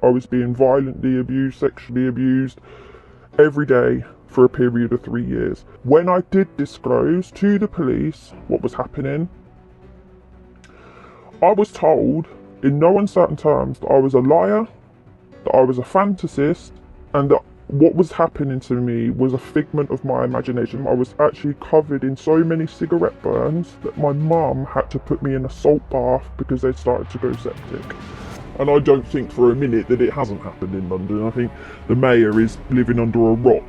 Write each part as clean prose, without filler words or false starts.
I was being violently abused, sexually abused every day for a period of 3 years. When I did disclose to the police what was happening, I was told in no uncertain terms that I was a liar, that I was a fantasist, and that what was happening to me was a figment of my imagination. I was actually covered in so many cigarette burns that my mum had to put me in a salt bath because they started to go septic. And I don't think for a minute that it hasn't happened in London. I think the mayor is living under a rock.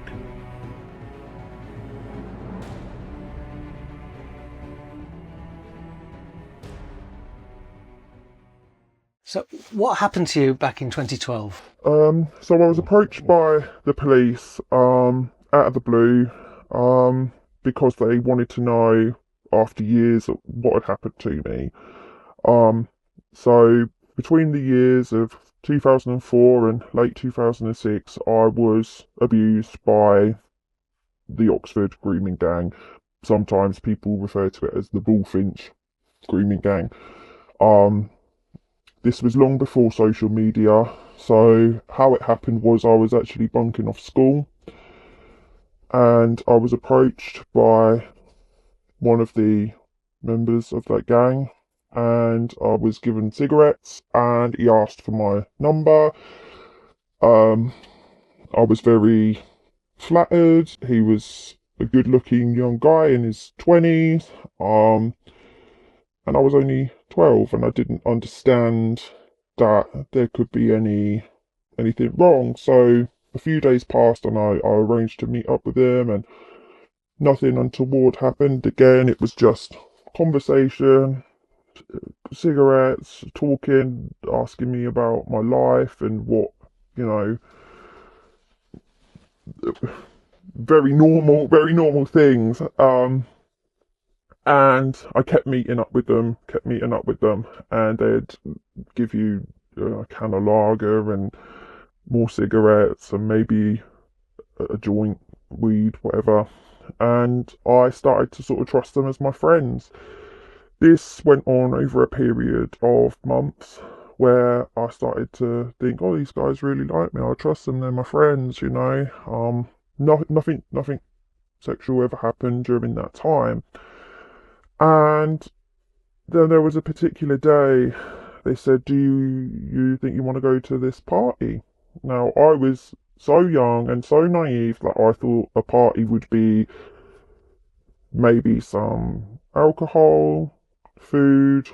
So what happened to you back in 2012? So I was approached by the police out of the blue because they wanted to know after years of what had happened to me. Um, so between the years of 2004 and late 2006, I was abused by the Oxford grooming gang. Sometimes people refer to it as the Bullfinch grooming gang. Um, this was long before social media. So how it happened was I was actually bunking off school and I was approached by one of the members of that gang and I was given cigarettes and he asked for my number. Um, I was very flattered. He was a good looking young guy in his 20s. And I was only 12 and I didn't understand that there could be anything wrong. So a few days passed and I arranged to meet up with him and nothing untoward happened. Again, it was just conversation, cigarettes, talking, asking me about my life and what, you know, very normal things. And I kept meeting up with them, and they'd give you a can of lager and more cigarettes and maybe a joint, weed, whatever. And I started to sort of trust them as my friends. This went on over a period of months where I started to think, oh, these guys really like me. I trust them. They're my friends, you know. Nothing sexual ever happened during that time. And then there was a particular day they said, do you think you want to go to this party? Now, I was so young and so naive that I thought a party would be maybe some alcohol, food,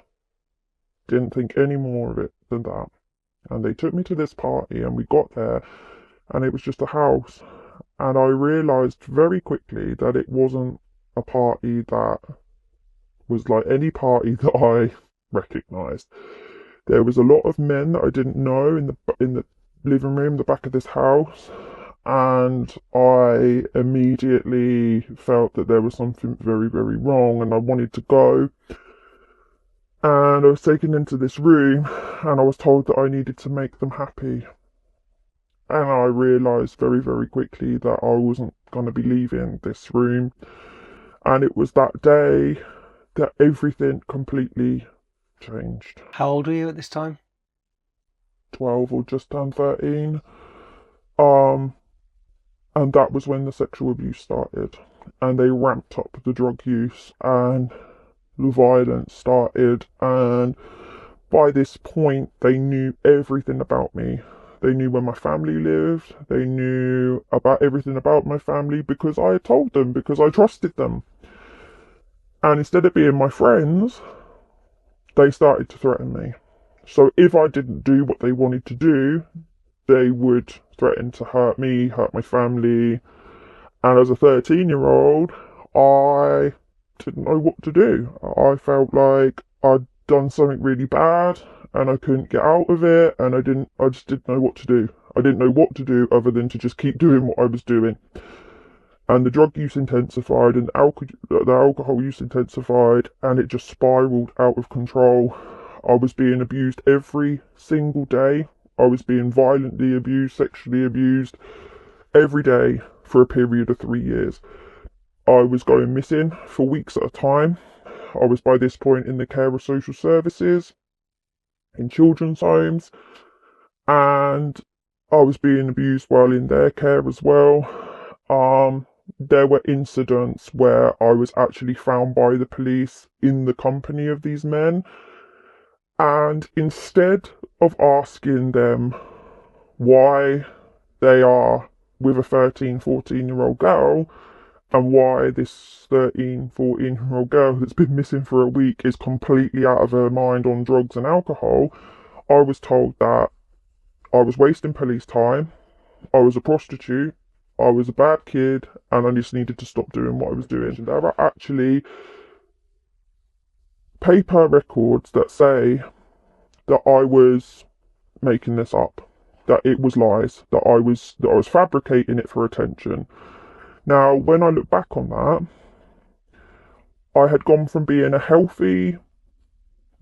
didn't think any more of it than that. And they took me to this party and we got there and it was just a house. And I realised very quickly that it wasn't a party that was like any party that I recognised. There was a lot of men that I didn't know in the living room, the back of this house, and I immediately felt that there was something very, very wrong, and I wanted to go. And I was taken into this room, and I was told that I needed to make them happy. And I realised very, very quickly that I wasn't going to be leaving this room. And it was that day that everything completely changed. How old were you at this time? 12 or just turned 13. Um, and that was when the sexual abuse started. And they ramped up the drug use and the violence started. And by this point, they knew everything about me. They knew where my family lived. They knew about everything about my family because I had told them, because I trusted them. And instead of being my friends, they started to threaten me. So if I didn't do what they wanted to do, they would threaten to hurt me, hurt my family. And as a 13-year-old, I didn't know what to do. I felt like I'd done something really bad and I couldn't get out of it and I just didn't know what to do. I didn't know what to do other than to just keep doing what I was doing. And the drug use intensified and the alcohol use intensified and it just spiraled out of control. I was being abused every single day. I was being violently abused, sexually abused every day for a period of 3 years. I was going missing for weeks at a time. I was by this point in the care of social services, in children's homes, and I was being abused while in their care as well. There were incidents where I was actually found by the police in the company of these men, and instead of asking them why they are with a 13, 14-year-old girl, and why this 13, 14-year-old girl that's been missing for a week is completely out of her mind on drugs and alcohol, I was told that I was wasting police time, I was a prostitute, I was a bad kid, and I just needed to stop doing what I was doing. And there are actually paper records that say that I was making this up, that it was lies, that I was fabricating it for attention. Now, when I look back on that, I had gone from being a healthy,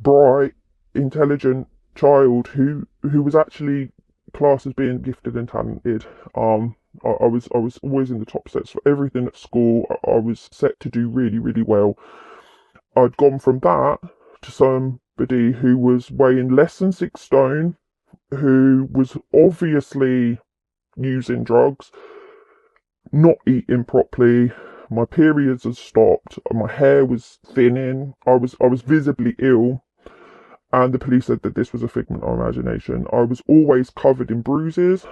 bright, intelligent child who was actually classed as being gifted and talented. I was always in the top sets for everything at school. I was set to do really, really well. I'd gone from that to somebody who was weighing less than 6 stone, who was obviously using drugs, not eating properly. My periods had stopped. My hair was thinning. I was visibly ill, and the police said that this was a figment of imagination. I was always covered in bruises.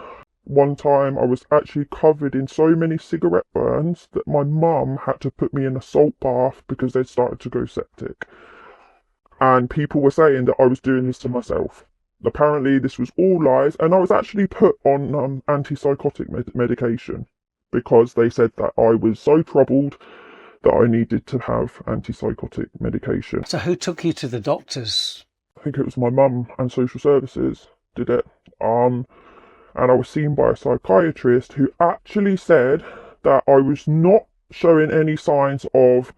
One time I was actually covered in so many cigarette burns that my mum had to put me in a salt bath because they'd started to go septic. And people were saying that I was doing this to myself. Apparently this was all lies, and I was actually put on antipsychotic medication because they said that I was so troubled that I needed to have antipsychotic medication. So who took you to the doctors? I think it was my mum and social services did it. And I was seen by a psychiatrist who actually said that I was not showing any signs of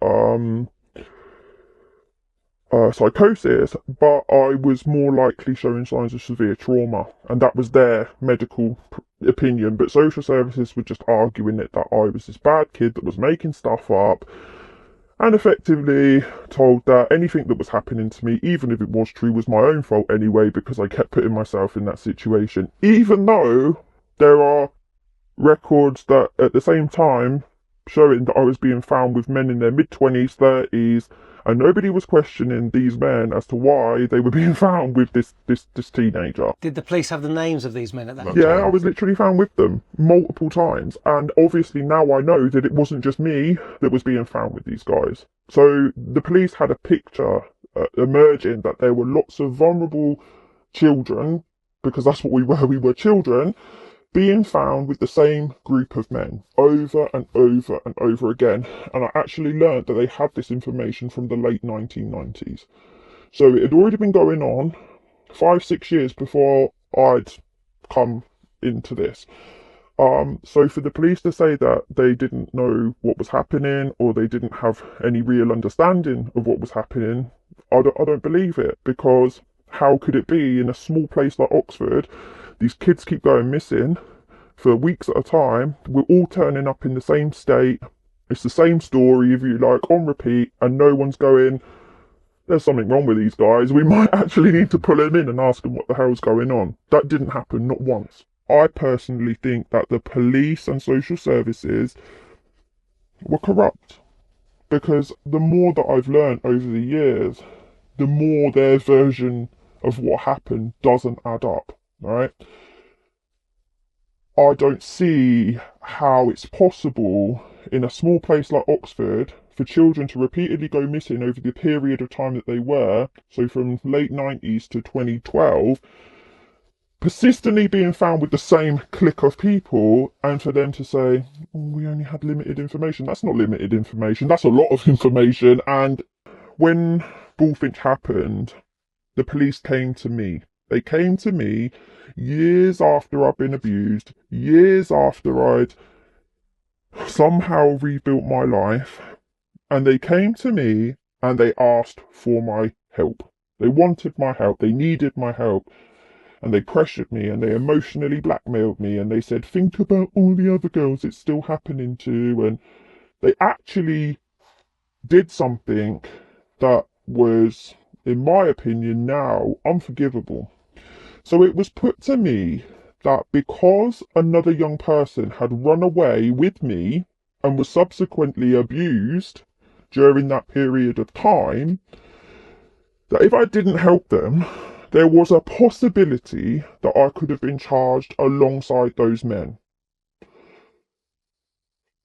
psychosis, but I was more likely showing signs of severe trauma, and that was their medical opinion. But social services were just arguing it that I was this bad kid that was making stuff up, and effectively told that anything that was happening to me, even if it was true, was my own fault anyway, because I kept putting myself in that situation, even though there are records that at the same time showing that I was being found with men in their mid-20s, 30s, and nobody was questioning these men as to why they were being found with this teenager. Did the police have the names of these men at that time? Yeah, I was literally found with them multiple times, and obviously now I know that it wasn't just me that was being found with these guys. So the police had a picture emerging that there were lots of vulnerable children, because that's what we were children, being found with the same group of men over and over and over again. And I actually learned that they had this information from the late 1990s. So it had already been going on 5, 6 years before I'd come into this. So for the police to say that they didn't know what was happening, or they didn't have any real understanding of what was happening, I don't believe it, because how could it be in a small place like Oxford? These kids keep going missing for weeks at a time. We're all turning up in the same state. It's the same story, if you like, on repeat, and no one's going, there's something wrong with these guys. We might actually need to pull them in and ask them what the hell's going on. That didn't happen, not once. I personally think that the police and social services were corrupt, because the more that I've learned over the years, the more their version of what happened doesn't add up, right? I don't see how it's possible in a small place like Oxford for children to repeatedly go missing over the period of time that they were, so from late 90s to 2012, persistently being found with the same clique of people, and for them to say, oh, we only had limited information. That's not limited information, that's a lot of information. And when Bullfinch happened, the police came to me. They came to me years after I'd been abused, years after I'd somehow rebuilt my life, and they came to me and they asked for my help. They wanted my help, they needed my help, and they pressured me and they emotionally blackmailed me, and they said, think about all the other girls it's still happening to, and they actually did something that was, in my opinion now, unforgivable. So it was put to me that because another young person had run away with me and was subsequently abused during that period of time, that if I didn't help them, there was a possibility that I could have been charged alongside those men,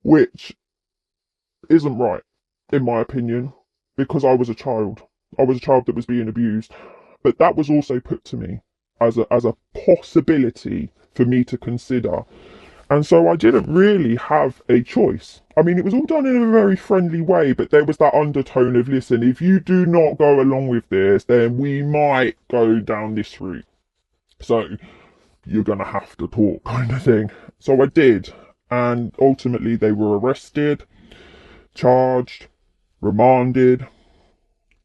which isn't right, in my opinion, because I was a child. I was a child that was being abused. But that was also put to me as a possibility for me to consider. And so I didn't really have a choice. I mean, it was all done in a very friendly way, but there was that undertone of, listen, if you do not go along with this, then we might go down this route. So you're going to have to talk, kind of thing. So I did. And ultimately, they were arrested, charged, remanded,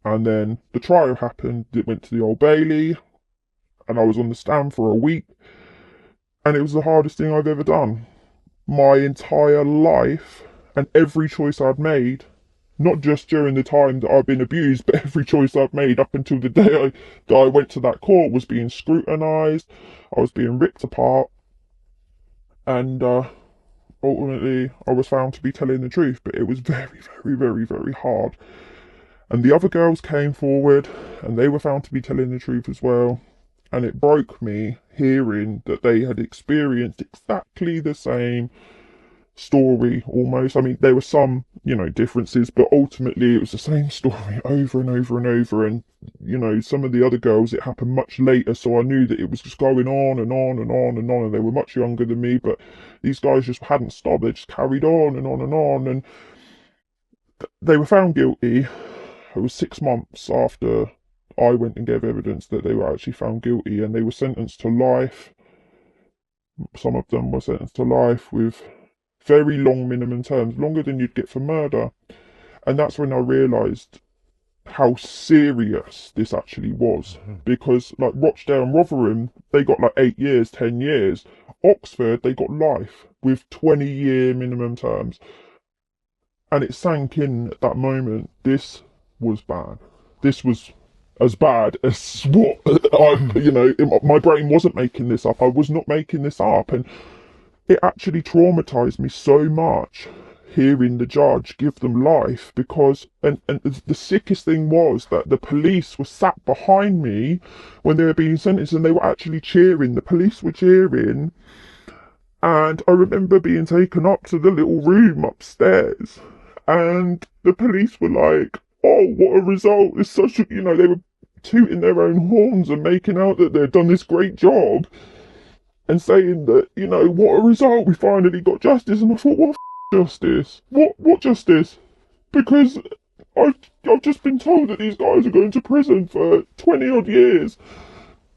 and then the trial happened. It went to the Old Bailey, and I was on the stand for a week, and it was the hardest thing I've ever done. My entire life and every choice I'd made, not just during the time that I've been abused, but every choice I've made up until the day that I went to that court was being scrutinised. I was being ripped apart, and ultimately I was found to be telling the truth. But it was very, very, very, very hard. And the other girls came forward, and they were found to be telling the truth as well. And it broke me hearing that they had experienced exactly the same story almost. I mean, there were some, differences, but ultimately it was the same story over and over and over. And, some of the other girls, it happened much later, so I knew that it was just going on and on and on and on. And they were much younger than me, but these guys just hadn't stopped. They just carried on and on and on. And they were found guilty. It was 6 months after I went and gave evidence that they were actually found guilty, and they were sentenced to life. Some of them were sentenced to life with very long minimum terms, longer than you'd get for murder. And that's when I realised how serious this actually was. Because, like, Rochdale and Rotherham, they got like 8 years, 10 years. Oxford, they got life with 20-year minimum terms. And it sank in at that moment. This was bad. This was as bad as what my brain wasn't making this up. I was not making this up. And it actually traumatized me so much hearing the judge give them life, because and the sickest thing was that the police were sat behind me when they were being sentenced, and they were actually cheering. The police were cheering. And I remember being taken up to the little room upstairs, and the police were like, oh, what a result. It's such a, they were tooting their own horns and making out that they'd done this great job and saying that, what a result, we finally got justice. And I thought, what justice? What justice? Because I've just been told that these guys are going to prison for 20 odd years.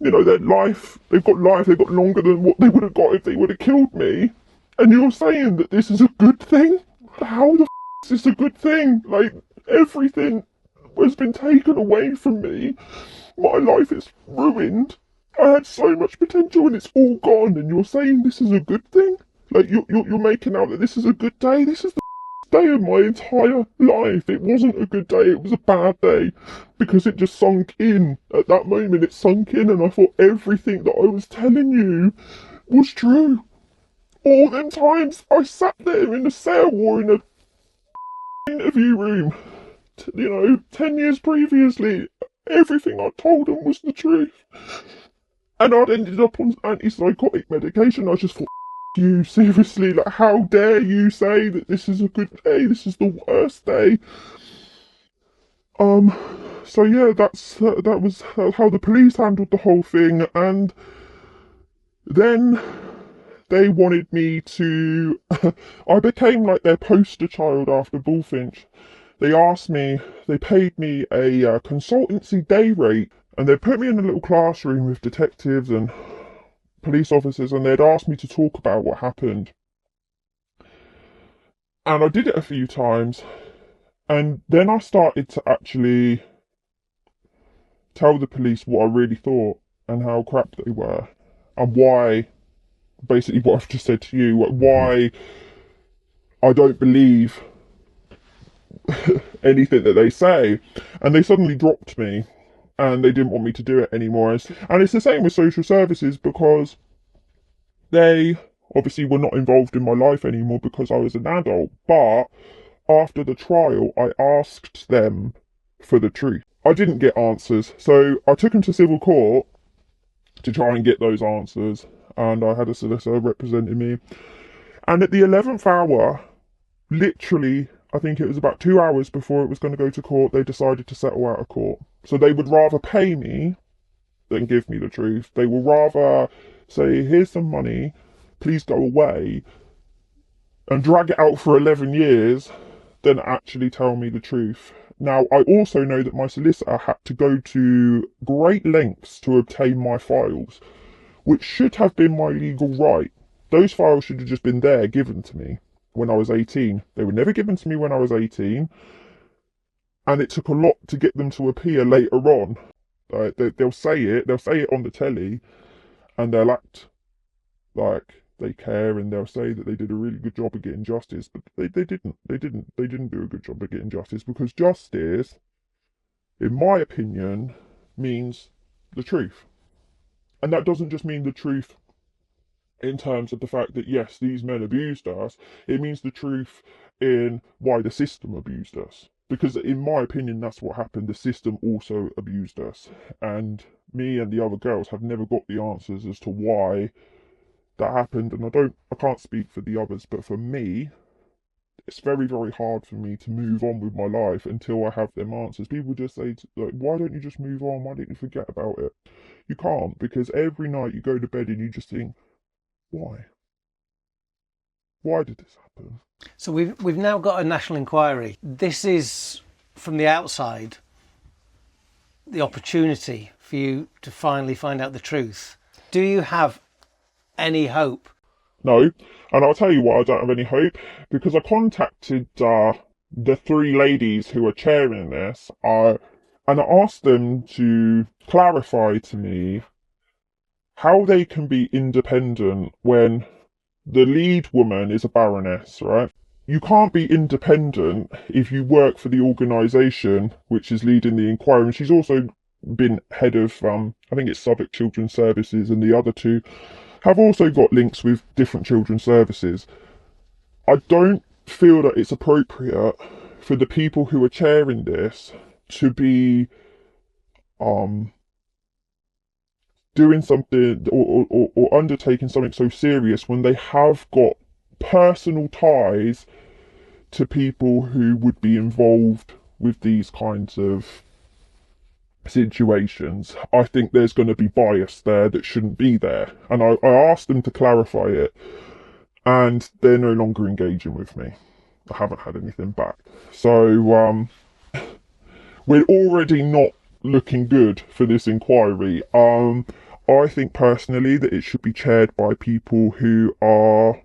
Their life, they've got longer than what they would have got if they would have killed me. And you're saying that this is a good thing? How the is this a good thing? Like, everything has been taken away from me. My life is ruined. I had so much potential and it's all gone, and you're saying this is a good thing? Like, you're making out that this is a good day? This is the day of my entire life. It wasn't a good day, it was a bad day, because it just sunk in. At that moment it sunk in, and I thought everything that I was telling you was true. All them times I sat there in a cell or in a interview room, 10 years previously, everything I told them was the truth. And I'd ended up on antipsychotic medication. I just thought, you, seriously, like, how dare you say that this is a good day? This is the worst day. So yeah, that was how the police handled the whole thing. And then they wanted me to, I became like their poster child after Bullfinch. They paid me a consultancy day rate, and they put me in a little classroom with detectives and police officers, and they'd asked me to talk about what happened. And I did it a few times, and then I started to actually tell the police what I really thought and how crap they were, and why, basically what I've just said to you, why I don't believe anything that they say. And they suddenly dropped me. and they didn't want me to do it anymore. And it's the same with social services, because they obviously were not involved in my life anymore because I was an adult. But after the trial, I asked them for the truth. I didn't get answers, so I took them to civil court to try and get those answers, and I had a solicitor representing me. And at the 11th hour, literally, I think it was about 2 hours before it was going to go to court, they decided to settle out of court. So they would rather pay me than give me the truth. They will rather say, here's some money, please go away, and drag it out for 11 years than actually tell me the truth. Now, I also know that my solicitor had to go to great lengths to obtain my files, which should have been my legal right. Those files should have just been there, given to me when I was 18. They were never given to me when I was 18, and it took a lot to get them to appear later on. They'll say it on the telly, and they'll act like they care, and they'll say that they did a really good job of getting justice, but they didn't do a good job of getting justice, because justice, in my opinion, means the truth. And that doesn't just mean the truth in terms of the fact that, yes, these men abused us. It means the truth in why the system abused us. Because in my opinion, that's what happened. The system also abused us. And me and the other girls have never got the answers as to why that happened. And I can't speak for the others, but for me, it's very, very hard for me to move on with my life until I have them answers. People just say, like, why don't you just move on? Why don't you forget about it? You can't, because every night you go to bed and you just think, why? Why did this happen? So we've now got a national inquiry. This is, from the outside, the opportunity for you to finally find out the truth. Do you have any hope? No, and I'll tell you why I don't have any hope, because I contacted the three ladies who are chairing this, and I asked them to clarify to me how they can be independent when the lead woman is a baroness, right? You can't be independent if you work for the organisation which is leading the inquiry. And she's also been head of, I think it's Southwark Children's Services, and the other two have also got links with different children's services. I don't feel that it's appropriate for the people who are chairing this to be doing something or undertaking something so serious when they have got personal ties to people who would be involved with these kinds of situations. I think there's going to be bias there that shouldn't be there, and I asked them to clarify it, and they're no longer engaging with me. I haven't had anything back, so we're already not looking good for this inquiry. I think personally that it should be chaired by people who are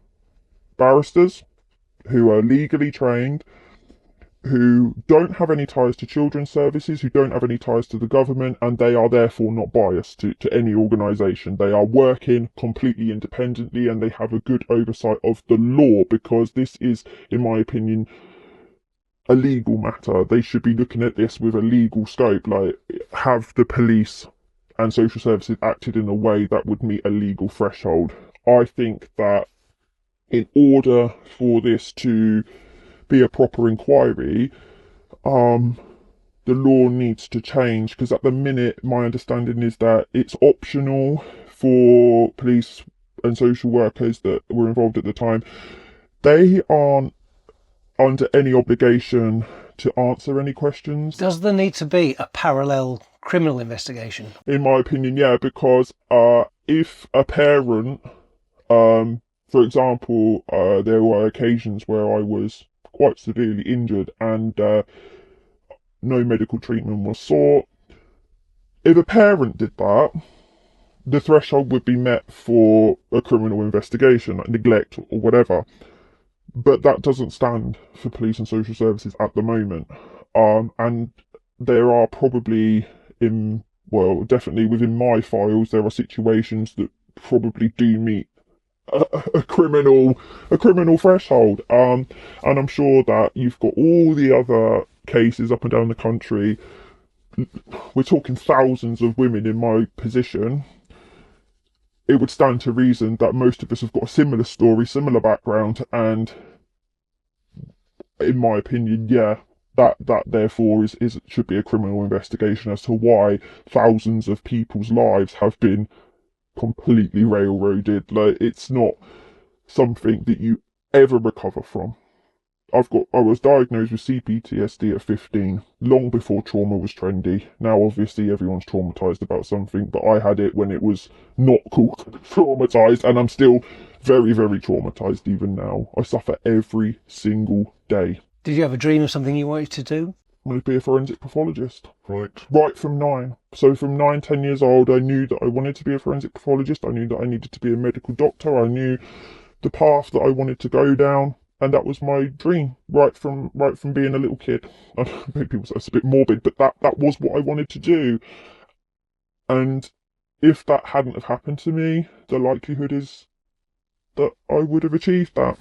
barristers, who are legally trained, who don't have any ties to children's services, who don't have any ties to the government, and they are therefore not biased to any organisation. They are working completely independently, and they have a good oversight of the law, because this is, in my opinion, a legal matter. They should be looking at this with a legal scope, like, have the police and social services acted in a way that would meet a legal threshold. I think that in order for this to be a proper inquiry, the law needs to change, because at the minute my understanding is that it's optional for police and social workers that were involved at the time. They aren't under any obligation to answer any questions. Does there need to be a parallel criminal investigation? In my opinion, yeah, because if a parent, for example, there were occasions where I was quite severely injured and no medical treatment was sought. If a parent did that, the threshold would be met for a criminal investigation, like neglect or whatever. But that doesn't stand for police and social services at the moment. And there are probably definitely within my files, there are situations that probably do meet a criminal threshold. And I'm sure that you've got all the other cases up and down the country we're talking thousands of women in my position, it would stand to reason that most of us have got a similar story, similar background, and in my opinion, yeah, that therefore is should be a criminal investigation as to why thousands of people's lives have been completely railroaded. Like, it's not something that you ever recover from. I was diagnosed with CPTSD at 15, long before trauma was trendy. Now, obviously, everyone's traumatized about something, but I had it when it was not cool to be traumatized, and I'm still very, very traumatized even now. I suffer every single day. Did you have a dream of something you wanted to do? I wanted to be a forensic pathologist. Right from 9. So from 9, 10 years old, I knew that I wanted to be a forensic pathologist. I knew that I needed to be a medical doctor. I knew the path that I wanted to go down. And that was my dream, right from being a little kid. I know people say it's a bit morbid, but that was what I wanted to do. And if that hadn't have happened to me, the likelihood is that I would have achieved that.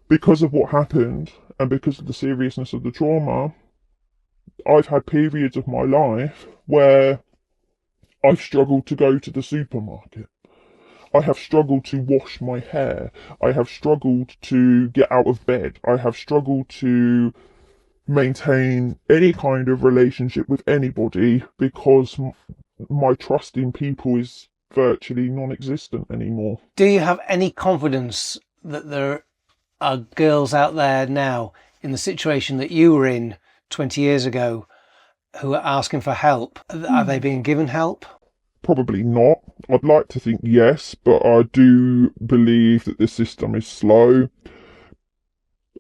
Because of what happened, and because of the seriousness of the trauma, I've had periods of my life where I've struggled to go to the supermarket. I have struggled to wash my hair. I have struggled to get out of bed. I have struggled to maintain any kind of relationship with anybody because my trust in people is virtually non-existent anymore. Do you have any confidence that there are girls out there now in the situation that you were in 20 years ago who are asking for help? Are they being given help? Probably not. I'd like to think yes, but I do believe that the system is slow.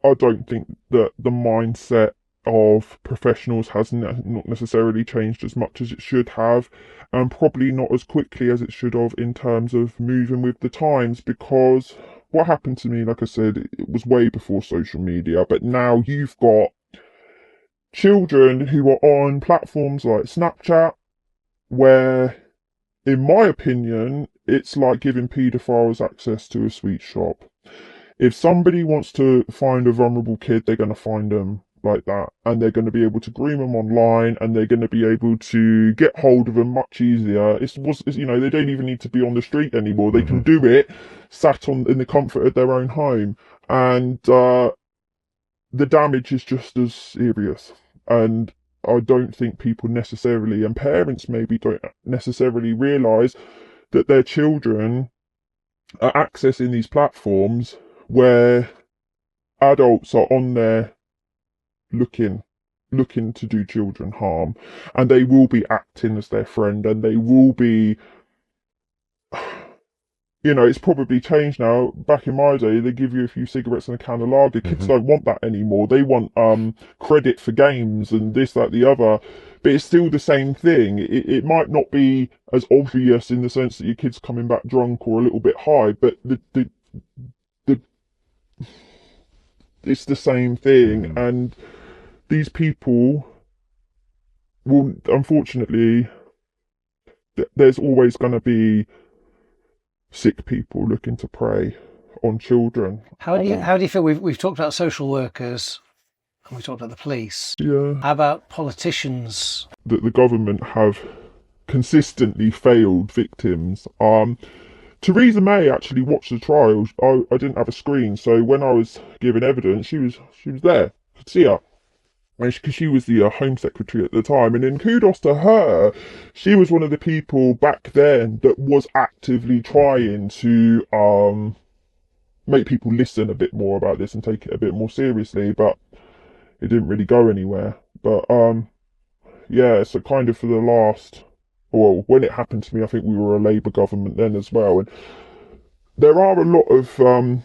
I don't think that the mindset of professionals has not necessarily changed as much as it should have, and probably not as quickly as it should have in terms of moving with the times, because what happened to me, like I said, it was way before social media, but now you've got children who are on platforms like Snapchat, where, in my opinion, it's like giving paedophiles access to a sweet shop. If somebody wants to find a vulnerable kid, they're going to find them like that, and they're going to be able to groom them online, and they're going to be able to get hold of them much easier. They don't even need to be on the street anymore. They can do it sat on in the comfort of their own home, and the damage is just as serious. And I don't think people necessarily, and parents maybe don't necessarily realise that their children are accessing these platforms where adults are on there looking to do children harm, and they will be acting as their friend, and they will be, it's probably changed now. Back in my day, they give you a few cigarettes and a can of lager. Kids don't want that anymore. They want credit for games and this, that, the other. But it's still the same thing. It might not be as obvious in the sense that your kid's coming back drunk or a little bit high, but the it's the same thing. And these people will, unfortunately, there's always going to be sick people looking to prey on children. How do you feel? We've talked about social workers and we talked about the police. Yeah. How about politicians? That the government have consistently failed victims. Theresa May actually watched the trial. I didn't have a screen, so when I was giving evidence, she was there. I could see her. Because she was the Home Secretary at the time, and then kudos to her, she was one of the people back then that was actively trying to make people listen a bit more about this and take it a bit more seriously, but it didn't really go anywhere. But yeah, so kind of for the last, well, when it happened to me, I think we were a Labour government then as well, and there are a lot of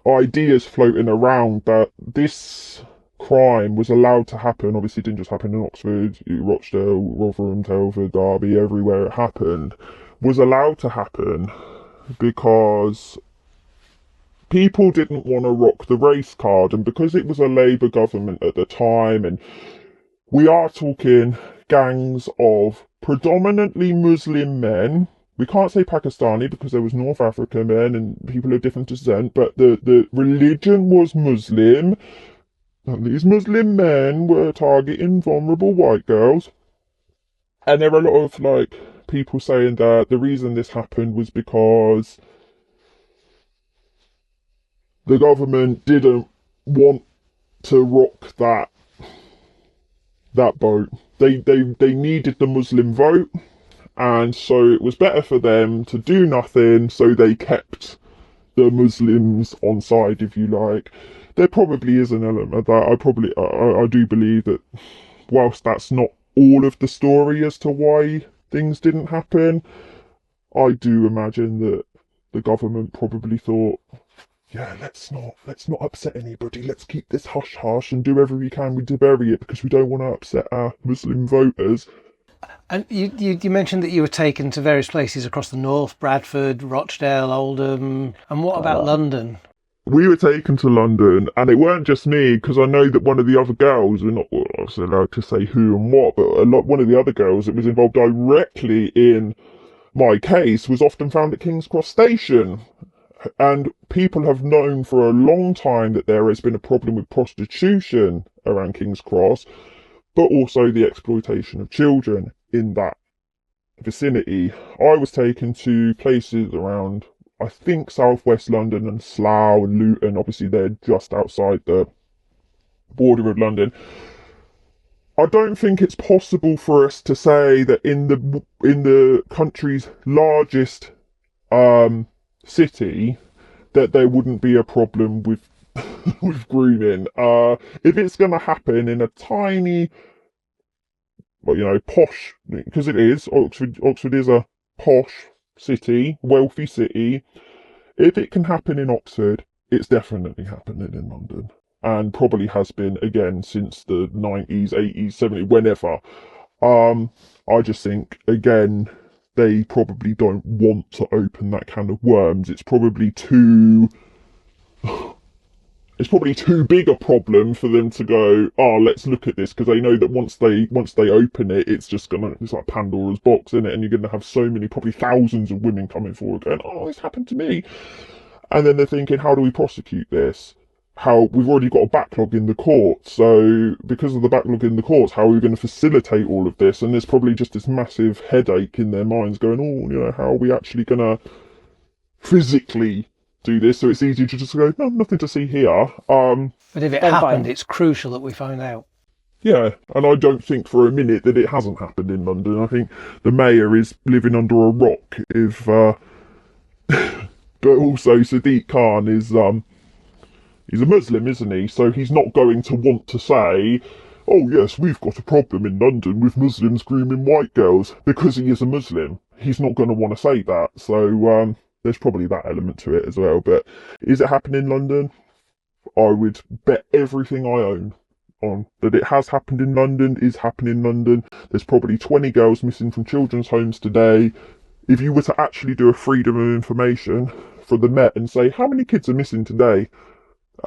ideas floating around that this crime was allowed to happen. Obviously, it didn't just happen in Oxford, Rochdale, Rotherham, Telford, Derby, everywhere it happened, was allowed to happen because people didn't want to rock the race card, and because it was a Labour government at the time, and we are talking gangs of predominantly Muslim men. We can't say Pakistani because there was North African men and people of different descent, but the religion was Muslim. And these Muslim men were targeting vulnerable white girls. And there are a lot of like people saying that the reason this happened was because the government didn't want to rock that boat. They needed the Muslim vote, and so it was better for them to do nothing, so they kept the Muslims on side, if you like. There probably is an element of that. I do believe that whilst that's not all of the story as to why things didn't happen, I do imagine that the government probably thought, yeah, let's not upset anybody. Let's keep this hush hush and do everything we can to bury it because we don't want to upset our Muslim voters. And you mentioned that you were taken to various places across the north, Bradford, Rochdale, Oldham. And what about London? We were taken to London, and it weren't just me, because I know that one of the other girls, we're not allowed to say who and what, but one of the other girls that was involved directly in my case was often found at King's Cross Station. And people have known for a long time that there has been a problem with prostitution around King's Cross, but also the exploitation of children in that vicinity. I was taken to places around, I think, southwest London and Slough and Luton. Obviously, they're just outside the border of London. I don't think it's possible for us to say that in the country's largest city that there wouldn't be a problem with with grooming. If it's going to happen in a tiny, well, posh, because it is, Oxford is a posh city, wealthy city. If it can happen in Oxford, it's definitely happening in London, and probably has been again since the 90s, 80s, 70s, whenever. I just think, again, they probably don't want to open that can of worms. It's probably too big a problem for them to go, oh, let's look at this, because they know that once they open it, it's like Pandora's box, isn't it? And you're gonna have so many, probably thousands of women coming forward going, oh, this happened to me. And then they're thinking, how do we prosecute this? How we've already got a backlog in the courts, so because of the backlog in the courts, how are we going to facilitate all of this? And there's probably just this massive headache in their minds going, oh, how are we actually going to physically do this? So it's easy to just go, no, nothing to see here. But if it happened, it's crucial that we find out. Yeah, and I don't think for a minute that it hasn't happened in London. I think the mayor is living under a rock. But also Sadiq Khan is he's a Muslim, isn't he? So he's not going to want to say, oh yes, we've got a problem in London with Muslims grooming white girls, because he is a Muslim. He's not going to want to say that. So there's probably that element to it as well. But is it happening in London? I would bet everything I own on that it has happened in London, is happening in London. There's probably 20 girls missing from children's homes today. If you were to actually do a freedom of information for the Met and say, how many kids are missing today?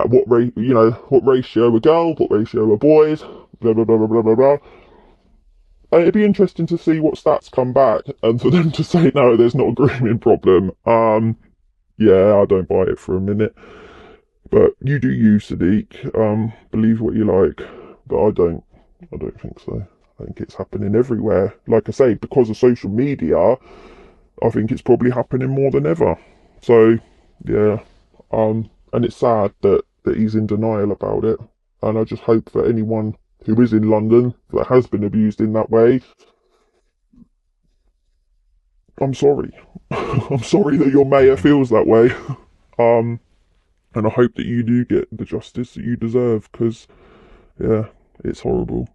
What ratio are girls, what ratio are boys, blah, blah, blah, blah, blah, blah, blah. And it'd be interesting to see what stats come back, and for them to say, no, there's not a grooming problem. Yeah, I don't buy it for a minute. But you do you, Sadiq. Believe what you like. But I don't think so. I think it's happening everywhere. Like I say, because of social media, I think it's probably happening more than ever. So, yeah. And it's sad that he's in denial about it. And I just hope that anyone who is in London that has been abused in that way, I'm sorry. I'm sorry that your mayor feels that way. And I hope that you do get the justice that you deserve, because, yeah, it's horrible.